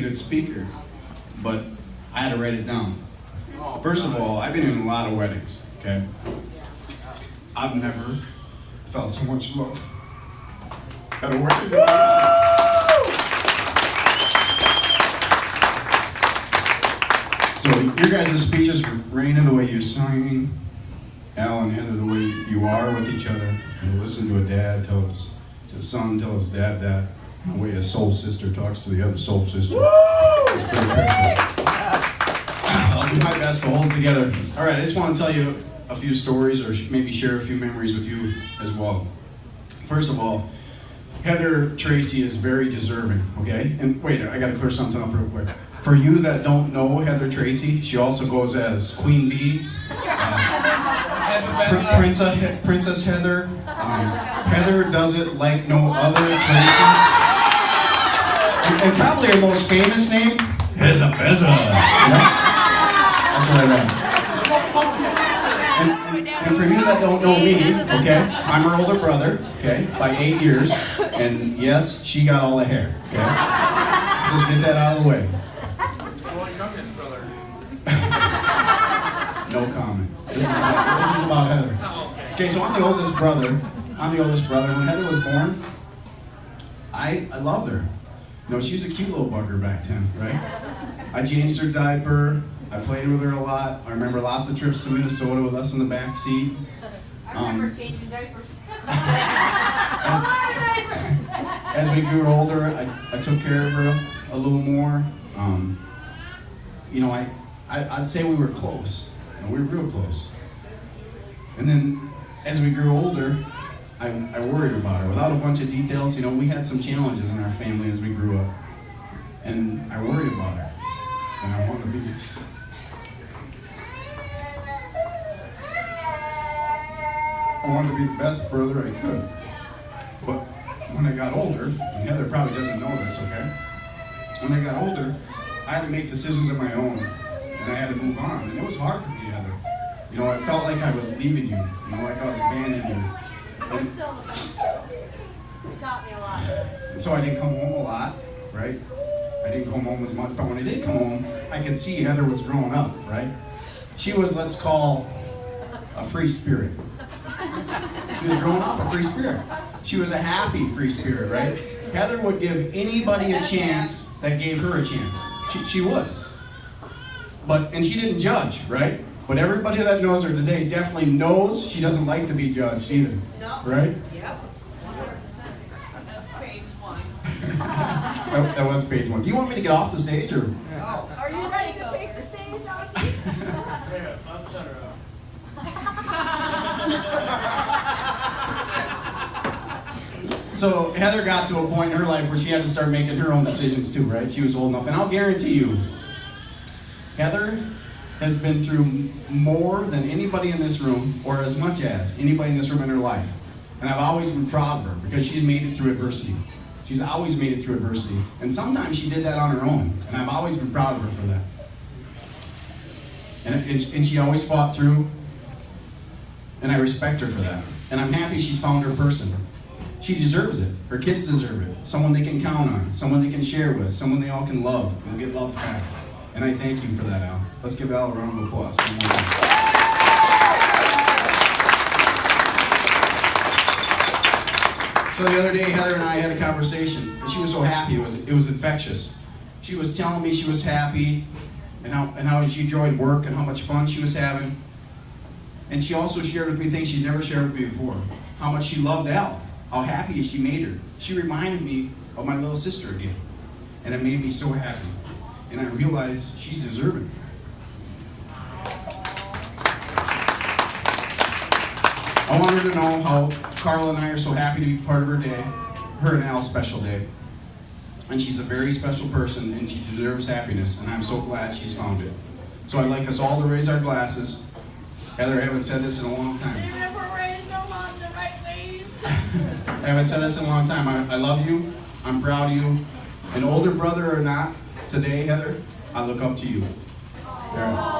good speaker, but I had to write it down. First of all, I've been in a lot of weddings, okay? I've never felt so much love at a wedding. So your guys' speeches, Raina, the way you sing, Al and Heather, the way you are with each other, and listen to a dad tell his son tell his dad that, and the way a soul sister talks to the other soul sister. It's pretty powerful. I'll do my best to hold it together. All right, I just want to tell you a few stories, or maybe share a few memories with you as well. First of all, Heather Tracy is very deserving, okay? And wait, I gotta clear something up real quick. For you that don't know Heather Tracy, she also goes as Queen Bee, Princess Heather. Heather does it like no other, Tracy. And probably her most famous name is a Beza. That's what I read. And for you that don't know me, okay, I'm her older brother, okay, by 8 years. And yes, she got all the hair, okay? Let's just get that out of the way. No comment. This is about Heather. Okay, so I'm the oldest brother. When Heather was born, I loved her. You know, she was a cute little bugger back then, right? I changed her diaper. I played with her a lot. I remember lots of trips to Minnesota with us in the back seat. I remember changing diapers. As we grew older, I took care of her a little more. You know, I'd say we were close. You know, we were real close. And then, as we grew older, I worried about her. Without a bunch of details, you know, we had some challenges in our family as we grew up. And I worried about her. And I wanted to be... I wanted to be the best brother I could. But when I got older, and Heather probably doesn't know this, okay? When I got older, I had to make decisions of my own, and I had to move on. And it was hard for me, Heather. You know, it felt like I was leaving you, like I was abandoning you. We're still the best. You taught me a lot. And so I didn't come home a lot, right? I didn't come home as much, but when I did come home, I could see Heather was growing up, right? She was, let's call, a free spirit. She was growing up, a free spirit. She was a happy free spirit, right? Heather would give anybody a chance that gave her a chance. She would. And she didn't judge, right? But everybody that knows her today definitely knows she doesn't like to be judged either. No. Right? Yep. 100%. That's page 1. That was page 1. Do you want me to get off the stage or? Oh. Are you ready to take the stage off? Yeah, I'm center up. So Heather got to a point in her life where she had to start making her own decisions too, right? She was old enough. And I'll guarantee you, Heather has been through more than anybody in this room, or as much as anybody in this room in her life. And I've always been proud of her because she's made it through adversity. She's always made it through adversity. And sometimes she did that on her own. And I've always been proud of her for that. And she always fought through. And I respect her for that. And I'm happy she's found her person. She deserves it. Her kids deserve it. Someone they can count on. Someone they can share with. Someone they all can love. They'll get loved back. And I thank you for that, Al. Let's give Al a round of applause. One more time. So the other day, Heather and I had a conversation. And she was so happy. It was infectious. She was telling me she was happy and how she enjoyed work and how much fun she was having. And she also shared with me things she's never shared with me before. How much she loved Al. How happy she made her. She reminded me of my little sister again. And it made me so happy. And I realized she's deserving. I want her to know how Carla and I are so happy to be part of her day, her and Al's special day. And she's a very special person, and she deserves happiness, and I'm so glad she's found it. So I'd like us all to raise our glasses. Heather, I haven't said this in a long time. You never raised them on the right ways. I haven't said this in a long time. I love you. I'm proud of you. An older brother or not, today, Heather, I look up to you. There.